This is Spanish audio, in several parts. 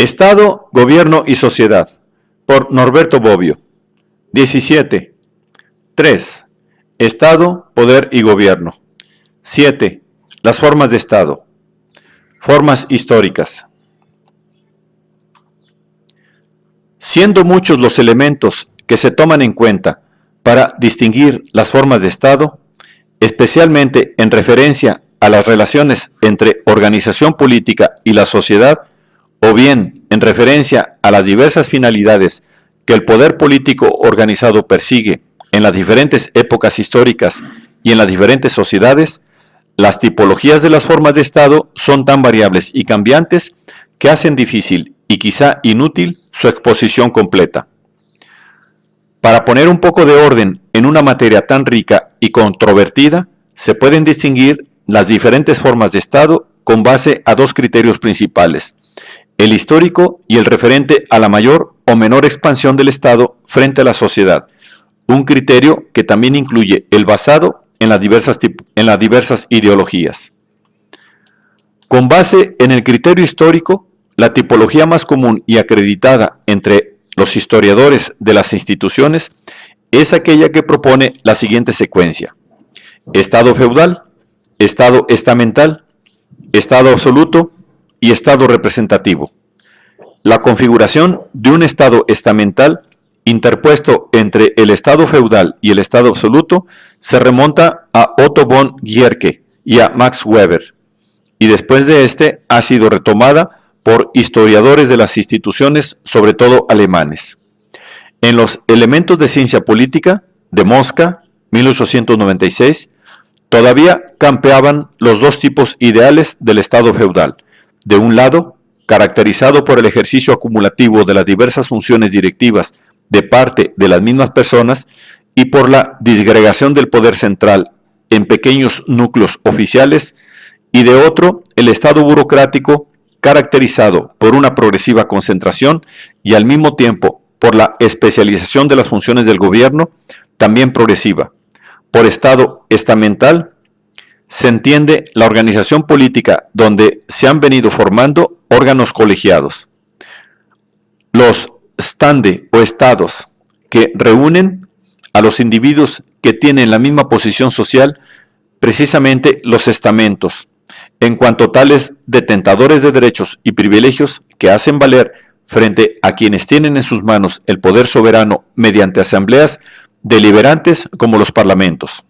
Estado, Gobierno y Sociedad, por Norberto Bobbio. 17. 3. Estado, Poder y Gobierno. 7. Las formas de Estado. Formas históricas. Siendo muchos los elementos que se toman en cuenta para distinguir las formas de Estado, especialmente en referencia a las relaciones entre organización política y la sociedad, o bien en referencia a las diversas finalidades que el poder político organizado persigue en las diferentes épocas históricas y en las diferentes sociedades, las tipologías de las formas de Estado son tan variables y cambiantes que hacen difícil y quizá inútil su exposición completa. Para poner un poco de orden en una materia tan rica y controvertida, se pueden distinguir las diferentes formas de Estado con base a dos criterios principales: el histórico y el referente a la mayor o menor expansión del Estado frente a la sociedad, un criterio que también incluye el basado en las diversas ideologías. Con base en el criterio histórico, la tipología más común y acreditada entre los historiadores de las instituciones es aquella que propone la siguiente secuencia: Estado feudal, Estado estamental, Estado absoluto y Estado representativo. La configuración de un Estado estamental interpuesto entre el Estado feudal y el Estado absoluto se remonta a Otto von Guericke y a Max Weber, y después de este ha sido retomada por historiadores de las instituciones, sobre todo alemanes. En los Elementos de Ciencia Política, de Mosca, 1896, todavía campeaban los dos tipos ideales del Estado feudal: de un lado, caracterizado por el ejercicio acumulativo de las diversas funciones directivas de parte de las mismas personas y por la disgregación del poder central en pequeños núcleos oficiales, y de otro, el Estado burocrático, caracterizado por una progresiva concentración y al mismo tiempo por la especialización de las funciones del gobierno, también progresiva. Por Estado estamental se entiende la organización política donde se han venido formando órganos colegiados. Los stande o estados que reúnen a los individuos que tienen la misma posición social, precisamente los estamentos, en cuanto tales detentadores de derechos y privilegios que hacen valer frente a quienes tienen en sus manos el poder soberano mediante asambleas deliberantes como los parlamentos.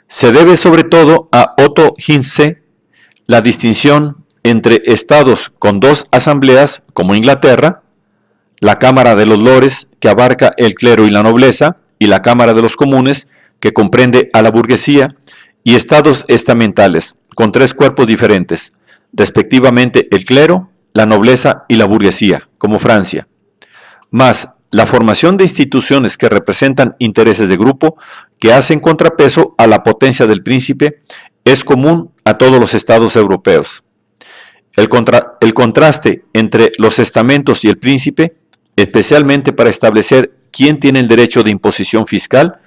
Se debe sobre todo a Otto Hintze la distinción entre estados con dos asambleas, como Inglaterra, la Cámara de los Lores, que abarca el clero y la nobleza, y la Cámara de los Comunes, que comprende a la burguesía, y estados estamentales, con tres cuerpos diferentes, respectivamente el clero, la nobleza y la burguesía, como Francia. Más la formación de instituciones que representan intereses de grupo, que hacen contrapeso a la potencia del príncipe, es común a todos los estados europeos. El contraste entre los estamentos y el príncipe, especialmente para establecer quién tiene el derecho de imposición fiscal,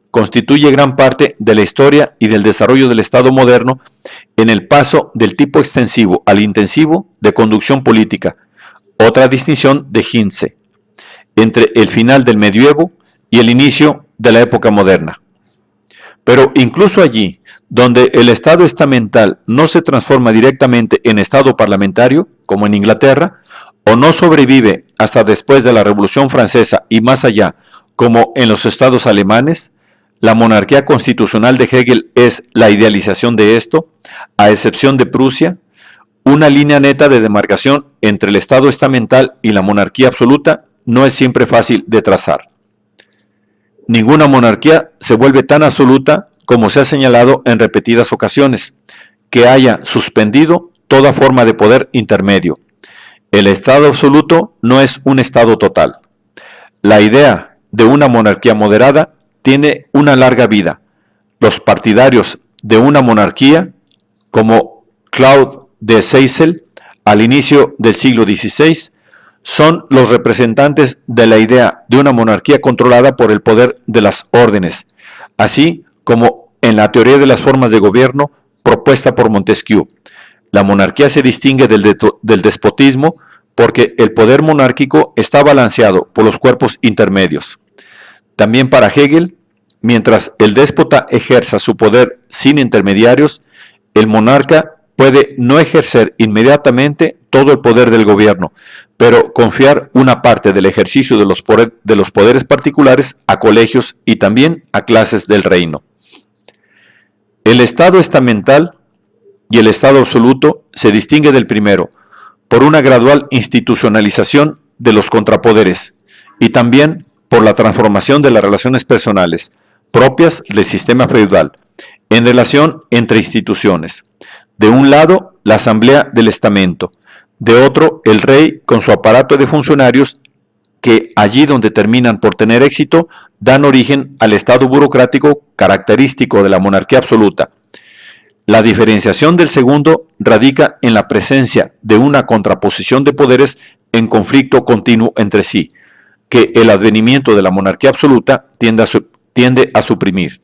constituye gran parte de la historia y del desarrollo del Estado moderno en el paso del tipo extensivo al intensivo de conducción política, otra distinción de Hintze, entre el final del medievo y el inicio de la época moderna. Pero incluso allí, donde el Estado estamental no se transforma directamente en Estado parlamentario, como en Inglaterra, o no sobrevive hasta después de la Revolución Francesa y más allá, como en los estados alemanes, la monarquía constitucional de Hegel es la idealización de esto, a excepción de Prusia. Una línea neta de demarcación entre el Estado estamental y la monarquía absoluta no es siempre fácil de trazar. Ninguna monarquía se vuelve tan absoluta como se ha señalado en repetidas ocasiones, que haya suspendido toda forma de poder intermedio. El Estado absoluto no es un Estado total. La idea de una monarquía moderada tiene una larga vida. Los partidarios de una monarquía, como Claude de Seyssel, al inicio del siglo XVI, son los representantes de la idea de una monarquía controlada por el poder de las órdenes, así como en la teoría de las formas de gobierno propuesta por Montesquieu. La monarquía se distingue del despotismo porque el poder monárquico está balanceado por los cuerpos intermedios. También para Hegel, mientras el déspota ejerza su poder sin intermediarios, el monarca puede no ejercer inmediatamente todo el poder del gobierno, pero confiar una parte del ejercicio de los poderes particulares a colegios y también a clases del reino. El estado estamental y el estado absoluto se distingue del primero por una gradual institucionalización de los contrapoderes y también por la transformación de las relaciones personales propias del sistema feudal en relación entre instituciones. De un lado, la asamblea del estamento, de otro, el rey con su aparato de funcionarios que allí donde terminan por tener éxito, dan origen al estado burocrático característico de la monarquía absoluta. La diferenciación del segundo radica en la presencia de una contraposición de poderes en conflicto continuo entre sí, que el advenimiento de la monarquía absoluta tiende a suprimir.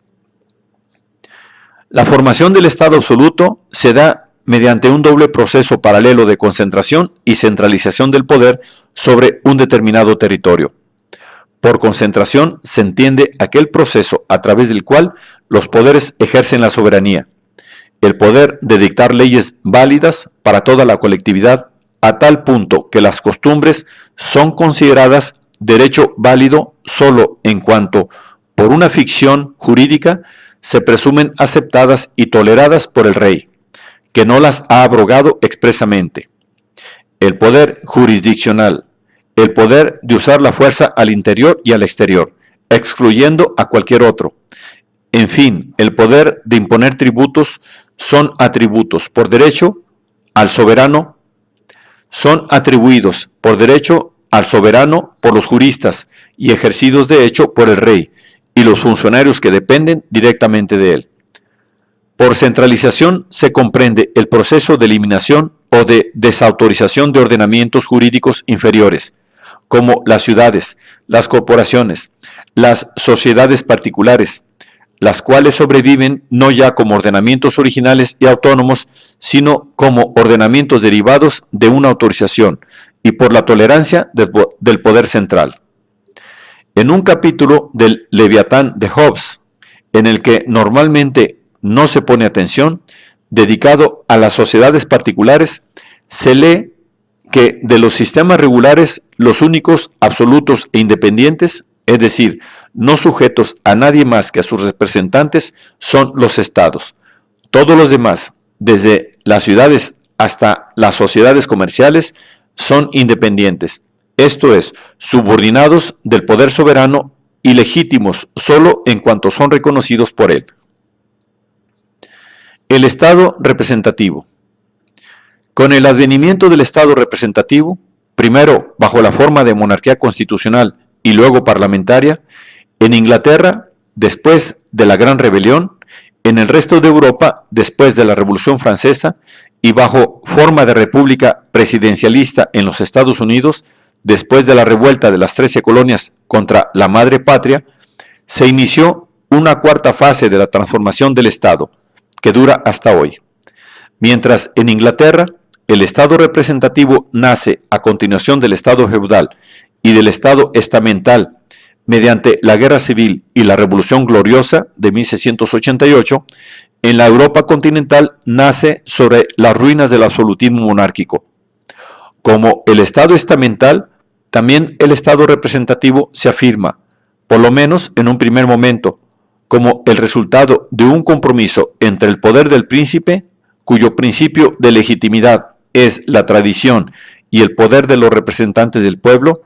La formación del Estado absoluto se da mediante un doble proceso paralelo de concentración y centralización del poder sobre un determinado territorio. Por concentración se entiende aquel proceso a través del cual los poderes ejercen la soberanía, el poder de dictar leyes válidas para toda la colectividad a tal punto que las costumbres son consideradas derecho válido solo en cuanto, por una ficción jurídica, se presumen aceptadas y toleradas por el rey, que no las ha abrogado expresamente. El poder jurisdiccional, el poder de usar la fuerza al interior y al exterior, excluyendo a cualquier otro. En fin, el poder de imponer tributos son atributos por derecho al soberano, son atribuidos por derecho al soberano por los juristas y ejercidos de hecho por el rey y los funcionarios que dependen directamente de él. Por centralización se comprende el proceso de eliminación o de desautorización de ordenamientos jurídicos inferiores, como las ciudades, las corporaciones, las sociedades particulares, las cuales sobreviven no ya como ordenamientos originales y autónomos, sino como ordenamientos derivados de una autorización y por la tolerancia del poder central. En un capítulo del Leviatán de Hobbes, en el que normalmente no se pone atención, dedicado a las sociedades particulares, se lee que de los sistemas regulares, los únicos absolutos e independientes, es decir, no sujetos a nadie más que a sus representantes, son los estados. Todos los demás, desde las ciudades hasta las sociedades comerciales, son independientes, esto es, subordinados del poder soberano y legítimos solo en cuanto son reconocidos por él. El Estado representativo. Con el advenimiento del Estado representativo, primero bajo la forma de monarquía constitucional y luego parlamentaria, en Inglaterra, después de la Gran Rebelión, en el resto de Europa, después de la Revolución Francesa, y bajo forma de república presidencialista en los Estados Unidos, después de la revuelta de las 13 colonias contra la madre patria, se inició una cuarta fase de la transformación del Estado, que dura hasta hoy. Mientras en Inglaterra, el Estado representativo nace a continuación del Estado feudal y del Estado estamental mediante la Guerra Civil y la Revolución Gloriosa de 1688, en la Europa continental nace sobre las ruinas del absolutismo monárquico. Como el Estado estamental, también el Estado representativo se afirma, por lo menos en un primer momento, como el resultado de un compromiso entre el poder del príncipe, cuyo principio de legitimidad es la tradición, y el poder de los representantes del pueblo,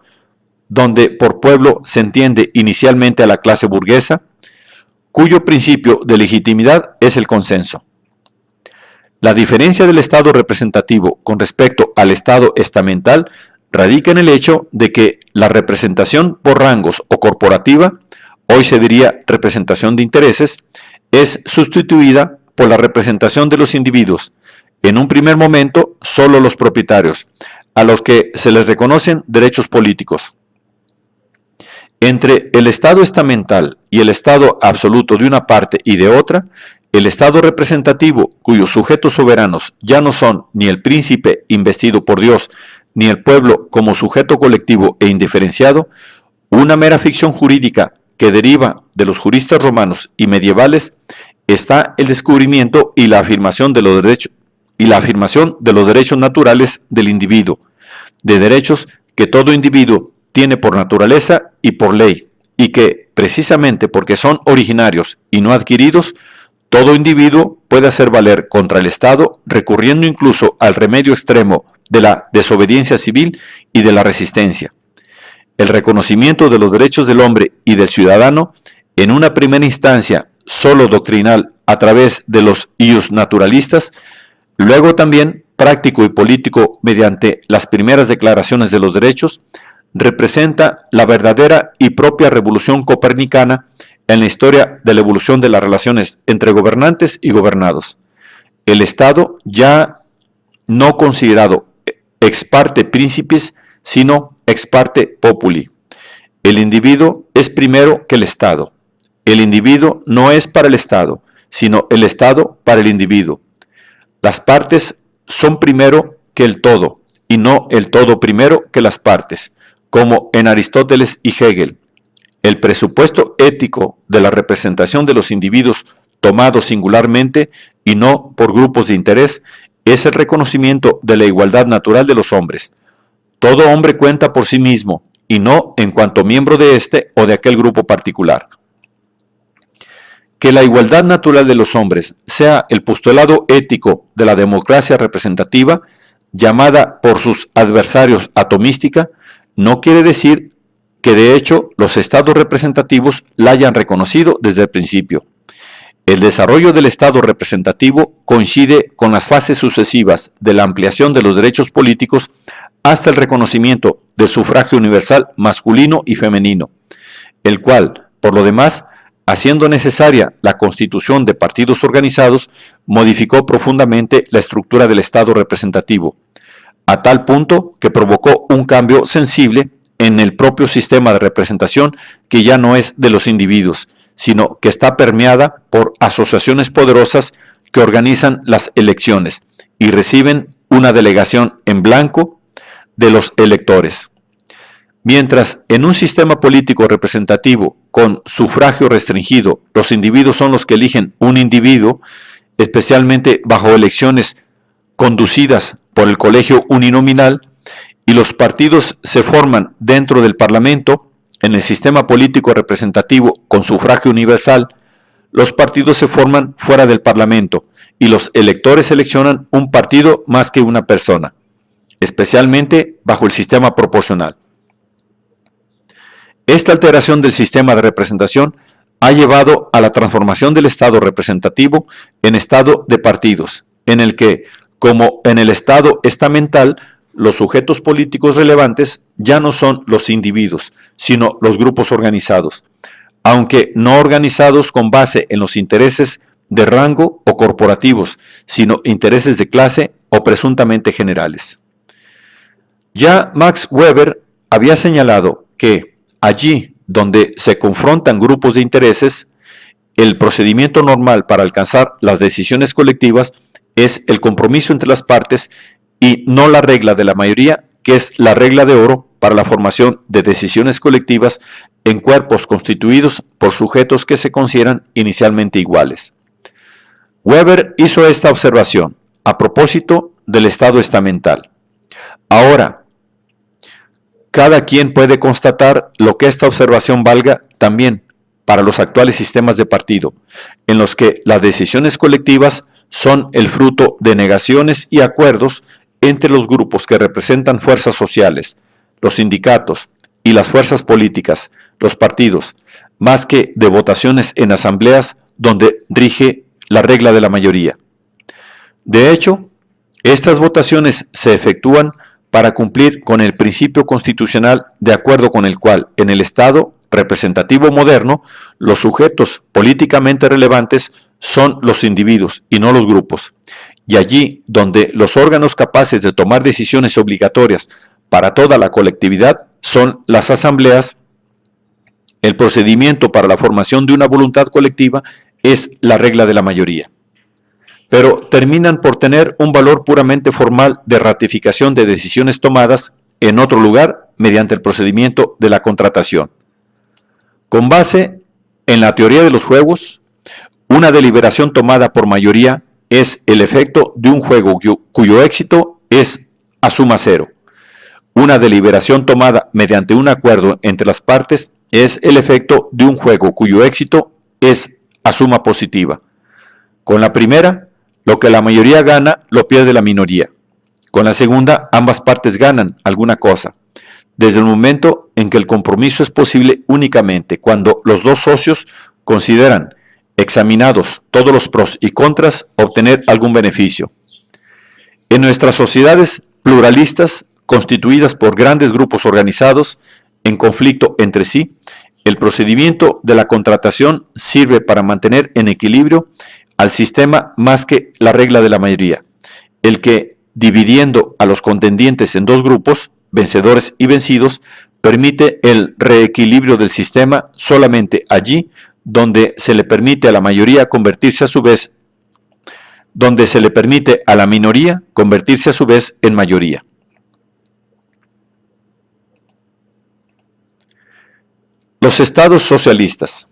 donde por pueblo se entiende inicialmente a la clase burguesa, cuyo principio de legitimidad es el consenso. La diferencia del Estado representativo con respecto al Estado estamental radica en el hecho de que la representación por rangos o corporativa, hoy se diría representación de intereses, es sustituida por la representación de los individuos, en un primer momento solo los propietarios, a los que se les reconocen derechos políticos. Entre el Estado estamental y el Estado absoluto de una parte y de otra, el Estado representativo, cuyos sujetos soberanos ya no son ni el príncipe investido por Dios, ni el pueblo como sujeto colectivo e indiferenciado, una mera ficción jurídica que deriva de los juristas romanos y medievales, está el descubrimiento y la afirmación de los derechos naturales del individuo, de derechos que todo individuo tiene por naturaleza y por ley, y que, precisamente porque son originarios y no adquiridos, todo individuo puede hacer valer contra el Estado, recurriendo incluso al remedio extremo de la desobediencia civil y de la resistencia. El reconocimiento de los derechos del hombre y del ciudadano, en una primera instancia solo doctrinal a través de los ius naturalistas, luego también práctico y político mediante las primeras declaraciones de los derechos, representa la verdadera y propia revolución copernicana en la historia de la evolución de las relaciones entre gobernantes y gobernados. El Estado ya no considerado ex parte principis, sino ex parte populi. El individuo es primero que el Estado. El individuo no es para el Estado, sino el Estado para el individuo. Las partes son primero que el todo, y no el todo primero que las partes, como en Aristóteles y Hegel. El presupuesto ético de la representación de los individuos tomados singularmente y no por grupos de interés es el reconocimiento de la igualdad natural de los hombres. Todo hombre cuenta por sí mismo y no en cuanto miembro de este o de aquel grupo particular. Que la igualdad natural de los hombres sea el postulado ético de la democracia representativa, llamada por sus adversarios atomística, no quiere decir que de hecho los estados representativos la hayan reconocido desde el principio. El desarrollo del estado representativo coincide con las fases sucesivas de la ampliación de los derechos políticos hasta el reconocimiento del sufragio universal masculino y femenino, el cual, por lo demás, haciendo necesaria la constitución de partidos organizados, modificó profundamente la estructura del estado representativo, a tal punto que provocó un cambio sensible en el propio sistema de representación, que ya no es de los individuos, sino que está permeada por asociaciones poderosas que organizan las elecciones y reciben una delegación en blanco de los electores. Mientras en un sistema político representativo con sufragio restringido, los individuos son los que eligen un individuo, especialmente bajo elecciones conducidas por el colegio uninominal, y los partidos se forman dentro del Parlamento, en el sistema político representativo con sufragio universal, los partidos se forman fuera del Parlamento y los electores seleccionan un partido más que una persona, especialmente bajo el sistema proporcional. Esta alteración del sistema de representación ha llevado a la transformación del Estado representativo en Estado de partidos, en el que, como en el Estado estamental, los sujetos políticos relevantes ya no son los individuos, sino los grupos organizados, aunque no organizados con base en los intereses de rango o corporativos, sino intereses de clase o presuntamente generales. Ya Max Weber había señalado que allí donde se confrontan grupos de intereses, el procedimiento normal para alcanzar las decisiones colectivas es el compromiso entre las partes y no la regla de la mayoría, que es la regla de oro para la formación de decisiones colectivas en cuerpos constituidos por sujetos que se consideran inicialmente iguales. Weber hizo esta observación a propósito del Estado estamental. Ahora, cada quien puede constatar lo que esta observación valga también para los actuales sistemas de partido, en los que las decisiones colectivas son el fruto de negaciones y acuerdos entre los grupos que representan fuerzas sociales, los sindicatos y las fuerzas políticas, los partidos, más que de votaciones en asambleas donde rige la regla de la mayoría. De hecho, estas votaciones se efectúan para cumplir con el principio constitucional de acuerdo con el cual en el Estado representativo moderno los sujetos políticamente relevantes son los individuos y no los grupos, y allí donde los órganos capaces de tomar decisiones obligatorias para toda la colectividad son las asambleas, el procedimiento para la formación de una voluntad colectiva es la regla de la mayoría. pero terminan por tener un valor puramente formal de ratificación de decisiones tomadas en otro lugar mediante el procedimiento de la contratación. Con base en la teoría de los juegos, una deliberación tomada por mayoría es el efecto de un juego cuyo éxito es a suma cero. Una deliberación tomada mediante un acuerdo entre las partes es el efecto de un juego cuyo éxito es a suma positiva. Con la primera, lo que la mayoría gana lo pierde la minoría. Con la segunda, ambas partes ganan alguna cosa, desde el momento en que el compromiso es posible únicamente cuando los dos socios consideran, examinados todos los pros y contras, obtener algún beneficio. En nuestras sociedades pluralistas, constituidas por grandes grupos organizados en conflicto entre sí, el procedimiento de la contratación sirve para mantener en equilibrio al sistema más que la regla de la mayoría, el que, dividiendo a los contendientes en dos grupos, vencedores y vencidos, permite el reequilibrio del sistema solamente allí donde se le permite a la mayoría convertirse a su vez, donde se le permite a la minoría convertirse a su vez en mayoría. Los estados socialistas.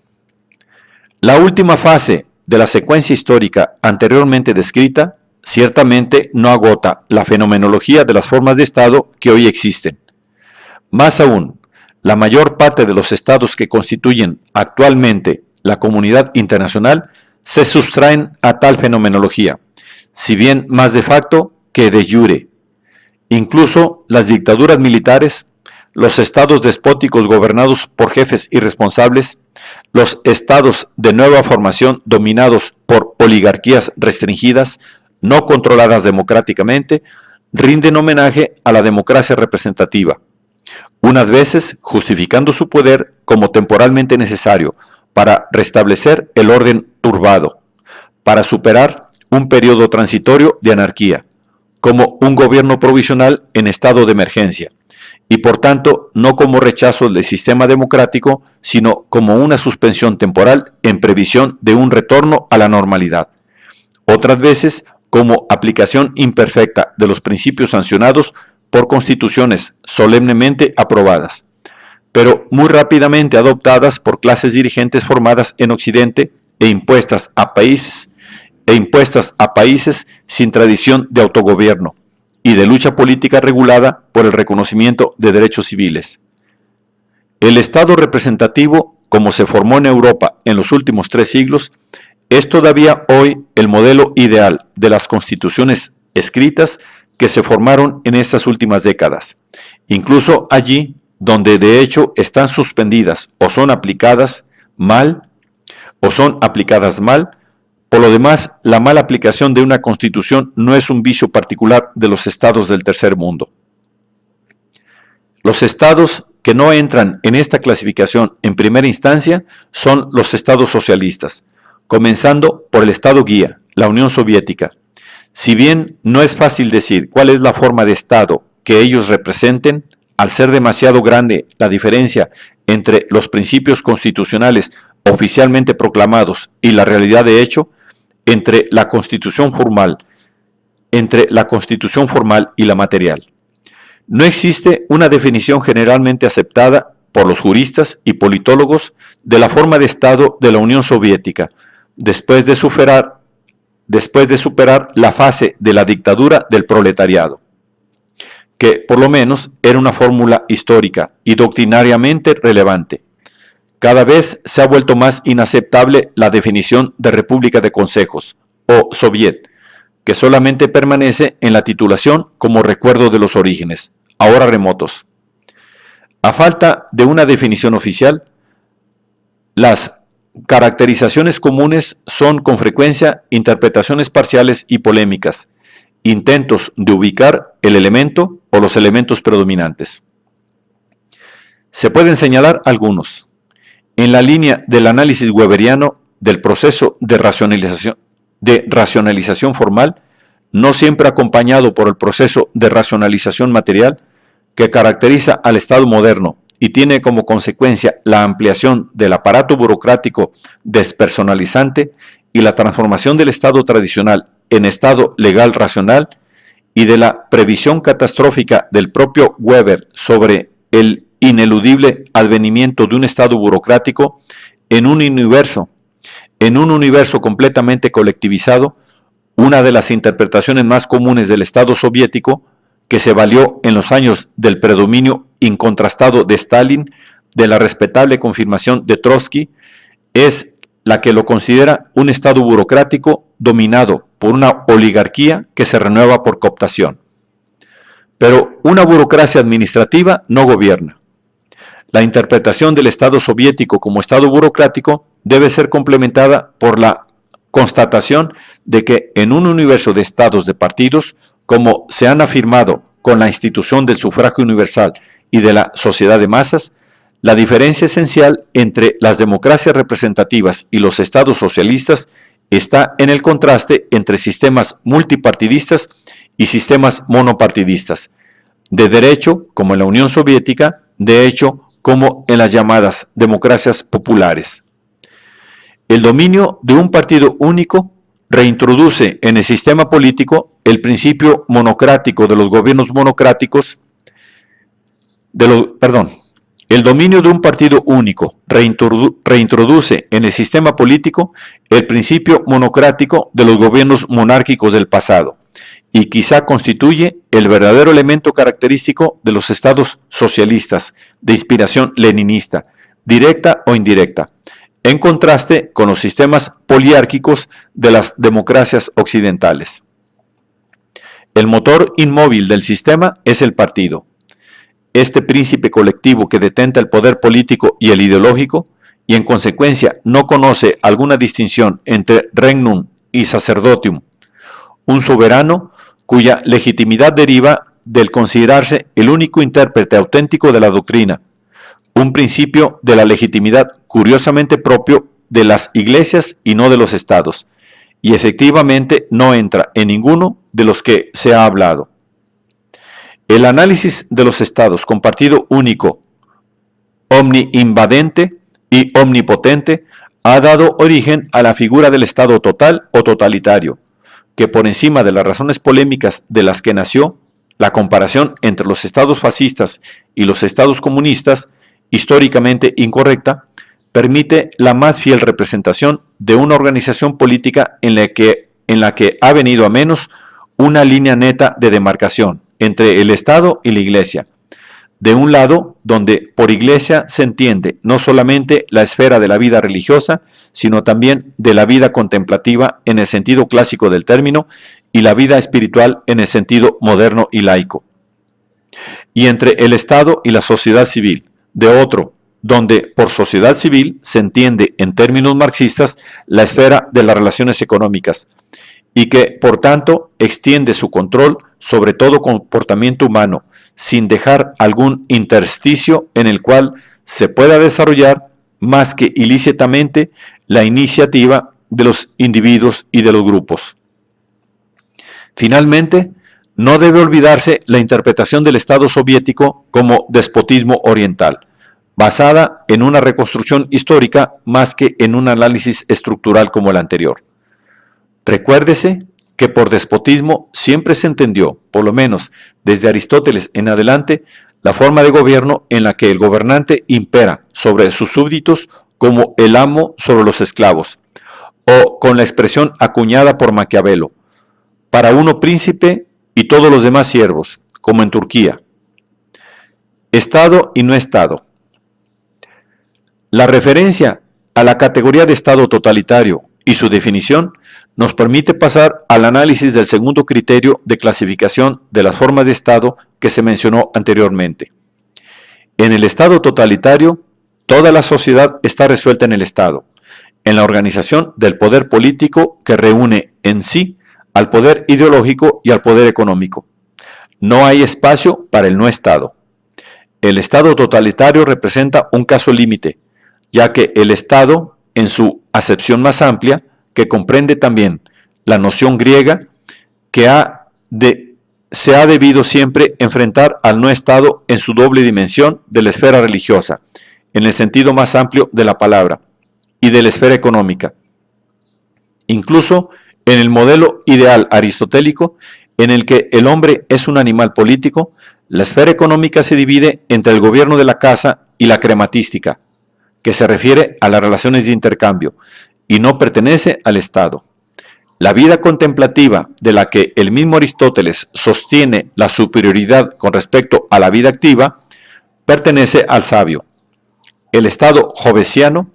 La última fase de la secuencia histórica anteriormente descrita ciertamente no agota la fenomenología de las formas de Estado que hoy existen. Más aún, la mayor parte de los estados que constituyen actualmente la comunidad internacional se sustraen a tal fenomenología, si bien más de facto que de jure. Incluso las dictaduras militares, los estados despóticos gobernados por jefes irresponsables, los estados de nueva formación dominados por oligarquías restringidas, no controladas democráticamente, rinden homenaje a la democracia representativa, unas veces justificando su poder como temporalmente necesario para restablecer el orden turbado, para superar un periodo transitorio de anarquía, como un gobierno provisional en estado de emergencia, y por tanto no como rechazo del sistema democrático, sino como una suspensión temporal en previsión de un retorno a la normalidad. Otras veces como aplicación imperfecta de los principios sancionados por constituciones solemnemente aprobadas, pero muy rápidamente adoptadas por clases dirigentes formadas en Occidente e impuestas a países sin tradición de autogobierno y de lucha política regulada por el reconocimiento de derechos civiles. El Estado representativo, como se formó en Europa en los últimos 3 siglos, es todavía hoy el modelo ideal de las constituciones escritas que se formaron en estas últimas décadas, incluso allí donde de hecho están suspendidas o son aplicadas mal. Por lo demás, la mala aplicación de una constitución no es un vicio particular de los estados del tercer mundo. Los estados que no entran en esta clasificación en primera instancia son los estados socialistas, comenzando por el estado guía, la Unión Soviética. Si bien no es fácil decir cuál es la forma de estado que ellos representen, al ser demasiado grande la diferencia entre los principios constitucionales oficialmente proclamados y la realidad de hecho, entre la constitución formal y la material. No existe una definición generalmente aceptada por los juristas y politólogos de la forma de Estado de la Unión Soviética, después de superar la fase de la dictadura del proletariado, que por lo menos era una fórmula histórica y doctrinariamente relevante. Cada vez se ha vuelto más inaceptable la definición de república de consejos, o soviet, que solamente permanece en la titulación como recuerdo de los orígenes, ahora remotos. A falta de una definición oficial, las caracterizaciones comunes son con frecuencia interpretaciones parciales y polémicas, intentos de ubicar el elemento o los elementos predominantes. Se pueden señalar algunos. En la línea del análisis weberiano del proceso de racionalización formal, no siempre acompañado por el proceso de racionalización material que caracteriza al Estado moderno y tiene como consecuencia la ampliación del aparato burocrático despersonalizante y la transformación del Estado tradicional en estado legal racional y de la previsión catastrófica del propio Weber sobre el ineludible advenimiento de un estado burocrático en un universo completamente colectivizado, una de las interpretaciones más comunes del Estado soviético, que se valió en los años del predominio incontrastado de Stalin, de la respetable confirmación de Trotsky, es la que lo considera un Estado burocrático dominado por una oligarquía que se renueva por cooptación. Pero una burocracia administrativa no gobierna. La interpretación del Estado soviético como Estado burocrático debe ser complementada por la constatación de que en un universo de estados de partidos, como se han afirmado con la institución del sufragio universal y de la sociedad de masas, la diferencia esencial entre las democracias representativas y los estados socialistas está en el contraste entre sistemas multipartidistas y sistemas monopartidistas, de derecho, como en la Unión Soviética, de hecho, como en las llamadas democracias populares. El dominio de un partido único reintroduce en el sistema político el principio monocrático de los gobiernos monocráticos, el dominio de un partido único reintroduce en el sistema político el principio monocrático de los gobiernos monárquicos del pasado y quizá constituye el verdadero elemento característico de los estados socialistas de inspiración leninista, directa o indirecta, en contraste con los sistemas poliárquicos de las democracias occidentales. El motor inmóvil del sistema es el partido. Este príncipe colectivo que detenta el poder político y el ideológico, y en consecuencia no conoce alguna distinción entre regnum y sacerdotium, un soberano cuya legitimidad deriva del considerarse el único intérprete auténtico de la doctrina, un principio de la legitimidad curiosamente propio de las iglesias y no de los estados, y efectivamente no entra en ninguno de los que se ha hablado. El análisis de los estados con partido único, omniinvadente y omnipotente ha dado origen a la figura del estado total o totalitario, que por encima de las razones polémicas de las que nació, la comparación entre los estados fascistas y los estados comunistas, históricamente incorrecta, permite la más fiel representación de una organización política en la que ha venido a menos una línea neta de demarcación entre el Estado y la Iglesia. De un lado, donde por Iglesia se entiende no solamente la esfera de la vida religiosa, sino también de la vida contemplativa en el sentido clásico del término y la vida espiritual en el sentido moderno y laico. Y entre el Estado y la sociedad civil, de otro, donde por sociedad civil se entiende en términos marxistas la esfera de las relaciones económicas, y que, por tanto, extiende su control sobre todo comportamiento humano, sin dejar algún intersticio en el cual se pueda desarrollar más que ilícitamente la iniciativa de los individuos y de los grupos. Finalmente, no debe olvidarse la interpretación del Estado soviético como despotismo oriental, basada en una reconstrucción histórica más que en un análisis estructural como el anterior. Recuérdese que por despotismo siempre se entendió, por lo menos desde Aristóteles en adelante, la forma de gobierno en la que el gobernante impera sobre sus súbditos como el amo sobre los esclavos, o con la expresión acuñada por Maquiavelo, para uno príncipe y todos los demás siervos, como en Turquía. Estado y no Estado. La referencia a la categoría de Estado totalitario y su definición nos permite pasar al análisis del segundo criterio de clasificación de las formas de Estado que se mencionó anteriormente. En el Estado totalitario, toda la sociedad está resuelta en el Estado, en la organización del poder político que reúne en sí al poder ideológico y al poder económico. No hay espacio para el no Estado. El Estado totalitario representa un caso límite, ya que el Estado, en su acepción más amplia, que comprende también la noción griega, se ha debido siempre enfrentar al no Estado en su doble dimensión de la esfera religiosa, en el sentido más amplio de la palabra, y de la esfera económica. Incluso En el modelo ideal aristotélico, en el que el hombre es un animal político, la esfera económica se divide entre el gobierno de la casa y la crematística, que se refiere a las relaciones de intercambio, y no pertenece al Estado. La vida contemplativa, de la que el mismo Aristóteles sostiene la superioridad con respecto a la vida activa, pertenece al sabio. El Estado jovesiano,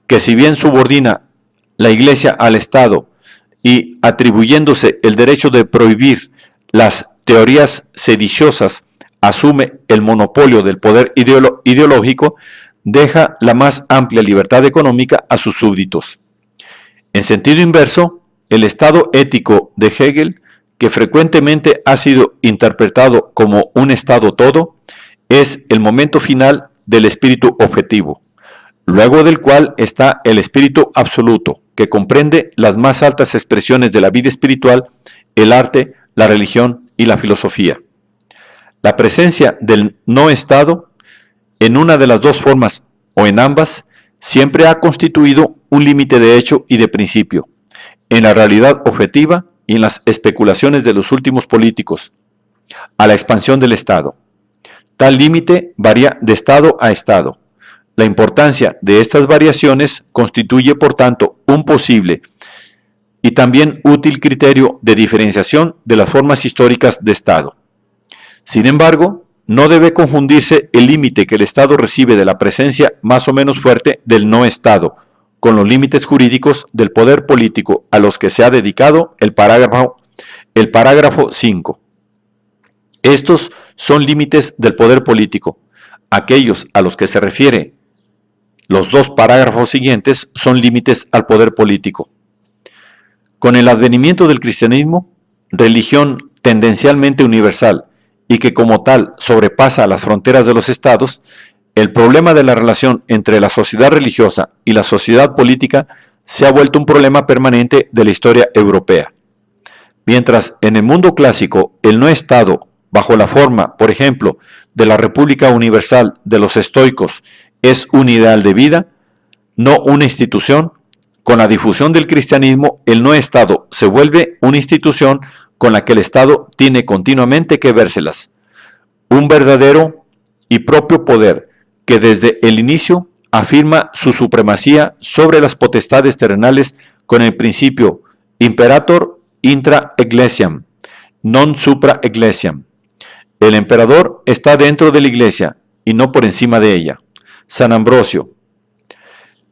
que si bien subordina la Iglesia al Estado y atribuyéndose el derecho de prohibir las teorías sediciosas, asume el monopolio del poder ideológico, deja la más amplia libertad económica a sus súbditos. En sentido inverso, el estado ético de Hegel, que frecuentemente ha sido interpretado como un estado todo, es el momento final del espíritu objetivo, luego del cual está el espíritu absoluto, que comprende las más altas expresiones de la vida espiritual, el arte, la religión y la filosofía. La presencia del no estado, en una de las dos formas o en ambas, siempre ha constituido un límite de hecho y de principio, en la realidad objetiva y en las especulaciones de los últimos políticos, a la expansión del Estado. Tal límite varía de Estado a Estado. La importancia de estas variaciones constituye, por tanto, un posible y también útil criterio de diferenciación de las formas históricas de Estado. Sin embargo, no debe confundirse el límite que el Estado recibe de la presencia más o menos fuerte del no Estado, con los límites jurídicos del poder político a los que se ha dedicado el parágrafo 5. Estos son límites del poder político. Aquellos a los que se refiere los dos parágrafos siguientes son límites al poder político. Con el advenimiento del cristianismo, religión tendencialmente universal y que como tal sobrepasa las fronteras de los estados, el problema de la relación entre la sociedad religiosa y la sociedad política se ha vuelto un problema permanente de la historia europea. Mientras en el mundo clásico el no Estado, bajo la forma, por ejemplo, de la República Universal de los estoicos, es un ideal de vida, no una institución, con la difusión del cristianismo el no Estado se vuelve una institución con la que el Estado tiene continuamente que vérselas. Un verdadero y propio poder que desde el inicio afirma su supremacía sobre las potestades terrenales con el principio imperator intra ecclesiam, non supra ecclesiam. El emperador está dentro de la iglesia y no por encima de ella. San Ambrosio.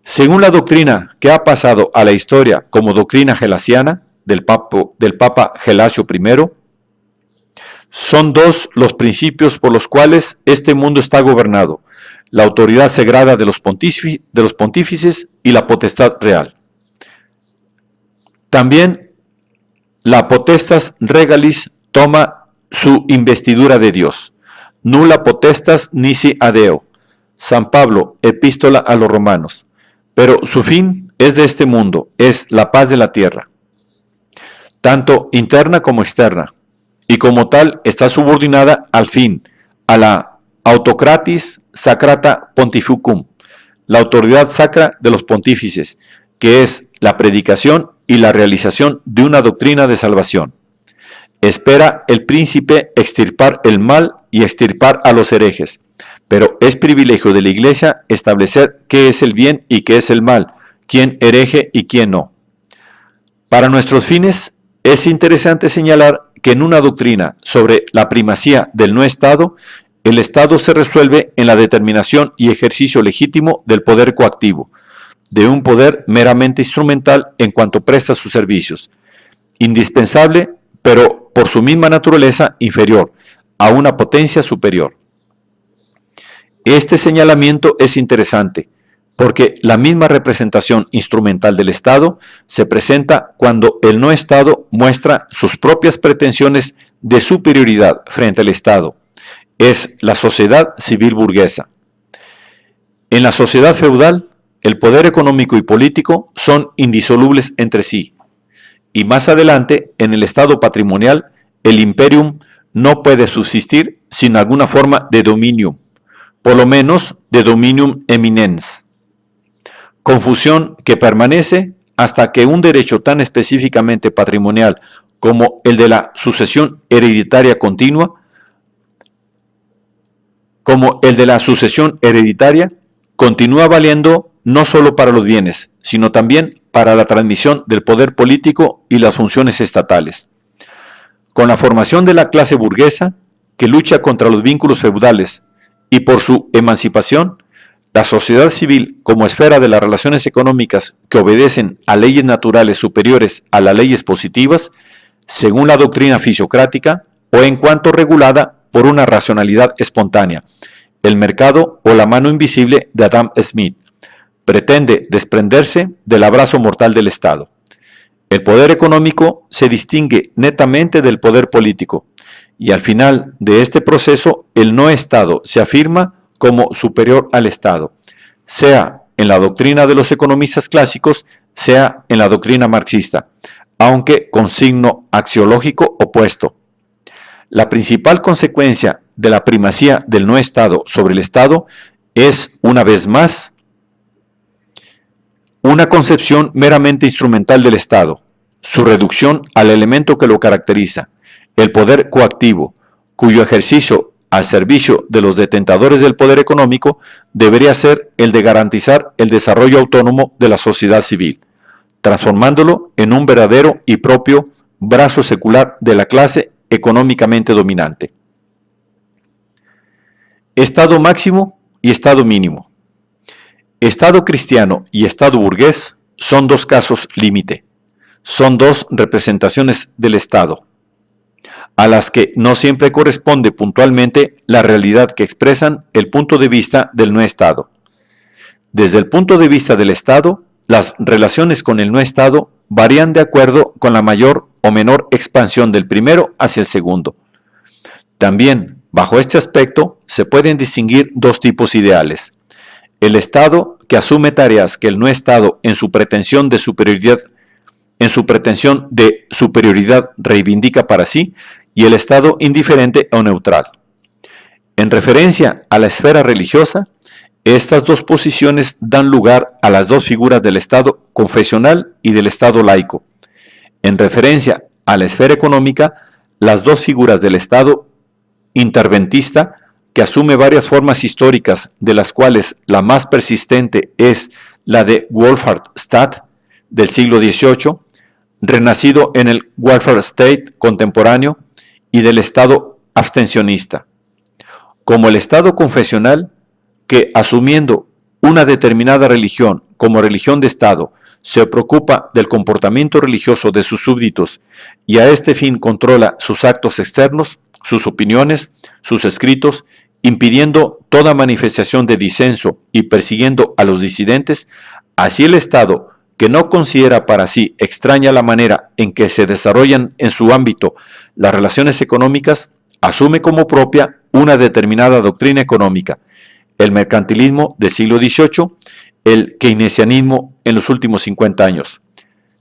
Según la doctrina que ha pasado a la historia como doctrina gelasiana del Papa Gelasio I, son dos los principios por los cuales este mundo está gobernado: la autoridad sagrada de los pontífices y la potestad real. También la potestas regalis toma su investidura de Dios. Nulla potestas nisi ad Deo. San Pablo, Epístola a los Romanos. Pero su fin es de este mundo, es la paz de la tierra, tanto interna como externa, y como tal está subordinada al fin, a la autocratis sacrata pontificum, la autoridad sacra de los pontífices, que es la predicación y la realización de una doctrina de salvación. Espera el príncipe extirpar el mal y extirpar a los herejes, pero es privilegio de la Iglesia establecer qué es el bien y qué es el mal, quién hereje y quién no. Para nuestros fines, es interesante señalar que en una doctrina sobre la primacía del no Estado, el Estado se resuelve en la determinación y ejercicio legítimo del poder coactivo, de un poder meramente instrumental en cuanto presta sus servicios, indispensable, pero por su misma naturaleza inferior, a una potencia superior. Este señalamiento es interesante, porque la misma representación instrumental del Estado se presenta cuando el no Estado muestra sus propias pretensiones de superioridad frente al Estado. Es la sociedad civil burguesa. En la sociedad feudal, el poder económico y político son indisolubles entre sí, y más adelante, en el Estado patrimonial, el imperium no puede subsistir sin alguna forma de dominium, por lo menos de dominium eminens, confusión que permanece hasta que un derecho tan específicamente patrimonial como el de la sucesión hereditaria continua, continúa valiendo no solo para los bienes, sino también para la transmisión del poder político y las funciones estatales. Con la formación de la clase burguesa, que lucha contra los vínculos feudales y por su emancipación, la sociedad civil, como esfera de las relaciones económicas que obedecen a leyes naturales superiores a las leyes positivas, según la doctrina fisiocrática, o en cuanto regulada por una racionalidad espontánea, el mercado o la mano invisible de Adam Smith, pretende desprenderse del abrazo mortal del Estado. El poder económico se distingue netamente del poder político, y al final de este proceso el no Estado se afirma como superior al Estado, sea en la doctrina de los economistas clásicos, sea en la doctrina marxista, aunque con signo axiológico opuesto. La principal consecuencia de la primacía del no Estado sobre el Estado es, una vez más, una concepción meramente instrumental del Estado, su reducción al elemento que lo caracteriza, el poder coactivo, cuyo ejercicio al servicio de los detentadores del poder económico debería ser el de garantizar el desarrollo autónomo de la sociedad civil, transformándolo en un verdadero y propio brazo secular de la clase económicamente dominante. Estado máximo y Estado mínimo. Estado cristiano y Estado burgués son dos casos límite, son dos representaciones del Estado, a las que no siempre corresponde puntualmente la realidad que expresan el punto de vista del no Estado. Desde el punto de vista del Estado, las relaciones con el no Estado varían de acuerdo con la mayor o menor expansión del primero hacia el segundo. También, bajo este aspecto, se pueden distinguir dos tipos ideales. El Estado que asume tareas que el no Estado en su pretensión de superioridad reivindica para sí, y el Estado indiferente o neutral. En referencia a la esfera religiosa, estas dos posiciones dan lugar a las dos figuras del Estado confesional y del Estado laico. En referencia a la esfera económica, las dos figuras del Estado interventista, que asume varias formas históricas, de las cuales la más persistente es la de Wohlfahrtsstaat del siglo XVIII, renacido en el welfare state contemporáneo, y del Estado abstencionista. Como el Estado confesional, que asumiendo una determinada religión como religión de Estado, se preocupa del comportamiento religioso de sus súbditos y a este fin controla sus actos externos, sus opiniones, sus escritos, impidiendo toda manifestación de disenso y persiguiendo a los disidentes, así el Estado, que no considera para sí extraña la manera en que se desarrollan en su ámbito las relaciones económicas, asume como propia una determinada doctrina económica, el mercantilismo del siglo XVIII, el keynesianismo en los últimos 50 años.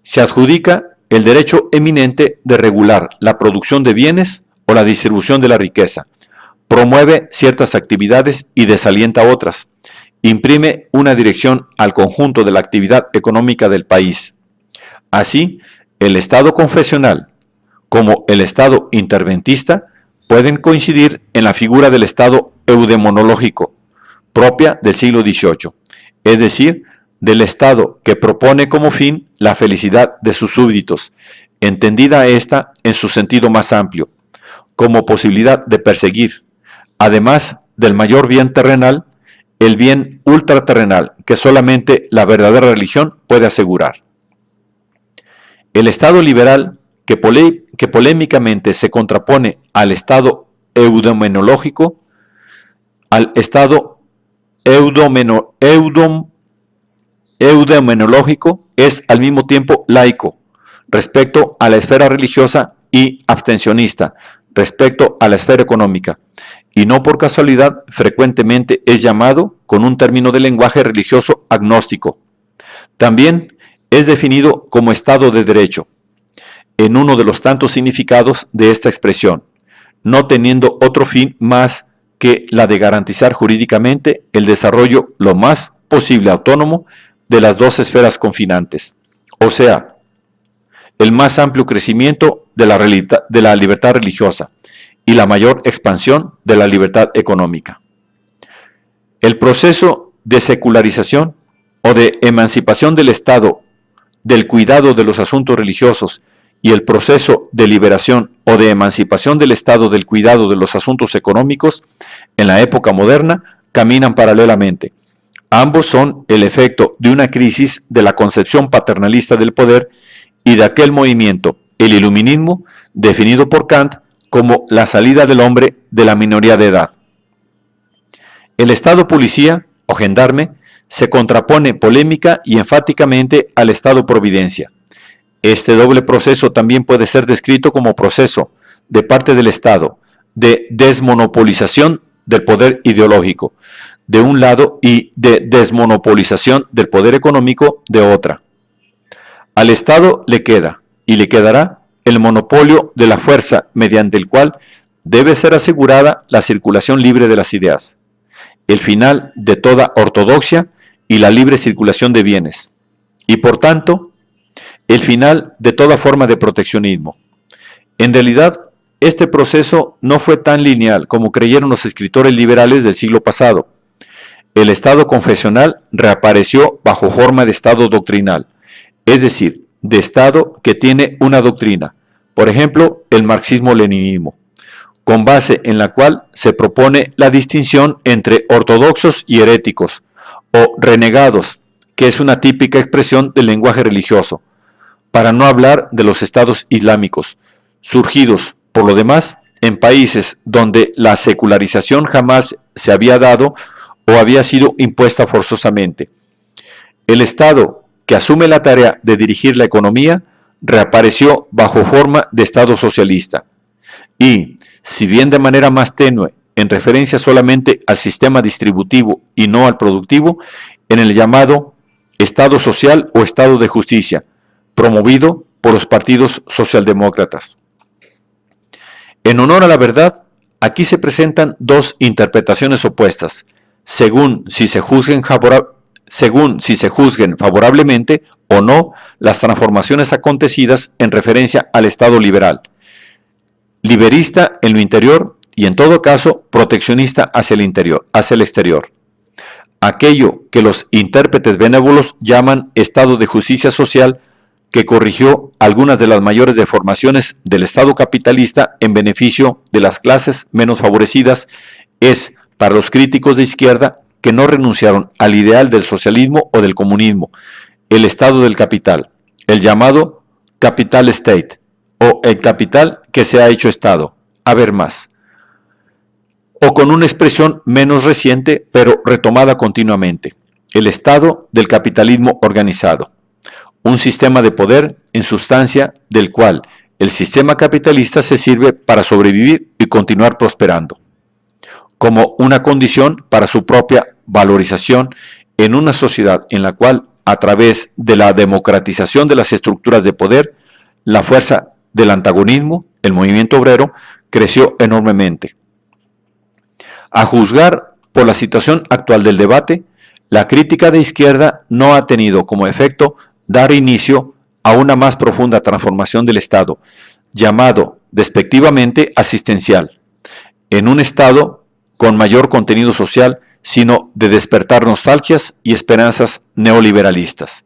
Se adjudica el derecho eminente de regular la producción de bienes o la distribución de la riqueza, promueve ciertas actividades y desalienta otras, imprime una dirección al conjunto de la actividad económica del país. Así, el Estado confesional como el Estado interventista pueden coincidir en la figura del Estado eudemonológico, propia del siglo XVIII, es decir, del Estado que propone como fin la felicidad de sus súbditos, entendida esta en su sentido más amplio, como posibilidad de perseguir, además del mayor bien terrenal, el bien ultraterrenal que solamente la verdadera religión puede asegurar. El Estado liberal, que polémicamente se contrapone al Estado eudemonológico, al Estado eudemonológico, es al mismo tiempo laico respecto a la esfera religiosa y abstencionista respecto a la esfera económica, y no por casualidad frecuentemente es llamado con un término de lenguaje religioso agnóstico. También es definido como Estado de Derecho, en uno de los tantos significados de esta expresión, no teniendo otro fin más que la de garantizar jurídicamente el desarrollo lo más posible autónomo de las dos esferas confinantes, o sea, el más amplio crecimiento de la libertad religiosa y la mayor expansión de la libertad económica. El proceso de secularización o de emancipación del Estado del cuidado de los asuntos religiosos y el proceso de liberación o de emancipación del Estado del cuidado de los asuntos económicos en la época moderna caminan paralelamente. Ambos son el efecto de una crisis de la concepción paternalista del poder y de aquel movimiento, el iluminismo, definido por Kant como la salida del hombre de la minoría de edad. El Estado policía o gendarme se contrapone polémica y enfáticamente al Estado providencia. Este doble proceso también puede ser descrito como proceso de parte del Estado de desmonopolización del poder ideológico de un lado y de desmonopolización del poder económico de otra. Al Estado le queda y le quedará el monopolio de la fuerza mediante el cual debe ser asegurada la circulación libre de las ideas, el final de toda ortodoxia y la libre circulación de bienes, y por tanto, el final de toda forma de proteccionismo. En realidad, este proceso no fue tan lineal como creyeron los escritores liberales del siglo pasado. El Estado confesional reapareció bajo forma de Estado doctrinal, es decir, de Estado que tiene una doctrina, por ejemplo, el marxismo-leninismo, con base en la cual se propone la distinción entre ortodoxos y heréticos, o renegados, que es una típica expresión del lenguaje religioso, para no hablar de los estados islámicos, surgidos, por lo demás, en países donde la secularización jamás se había dado o había sido impuesta forzosamente. El Estado, que asume la tarea de dirigir la economía, reapareció bajo forma de Estado socialista. Y, si bien de manera más tenue, en referencia solamente al sistema distributivo y no al productivo, en el llamado Estado social o Estado de justicia, promovido por los partidos socialdemócratas. En honor a la verdad, aquí se presentan dos interpretaciones opuestas, según si se juzguen favorablemente o no las transformaciones acontecidas en referencia al Estado liberal, liberista en lo interior y en todo caso proteccionista hacia el exterior. Aquello que los intérpretes benévolos llaman Estado de justicia social, que corrigió algunas de las mayores deformaciones del Estado capitalista en beneficio de las clases menos favorecidas, es, para los críticos de izquierda que no renunciaron al ideal del socialismo o del comunismo, el Estado del capital, el llamado Capital State, o el capital que se ha hecho Estado, a ver más, o con una expresión menos reciente pero retomada continuamente, el Estado del capitalismo organizado, un sistema de poder en sustancia del cual el sistema capitalista se sirve para sobrevivir y continuar prosperando, como una condición para su propia valorización en una sociedad en la cual, a través de la democratización de las estructuras de poder, la fuerza del antagonismo, el movimiento obrero, creció enormemente. A juzgar por la situación actual del debate, la crítica de izquierda no ha tenido como efecto dar inicio a una más profunda transformación del Estado, llamado despectivamente asistencial, en un Estado con mayor contenido social, sino de despertar nostalgias y esperanzas neoliberalistas.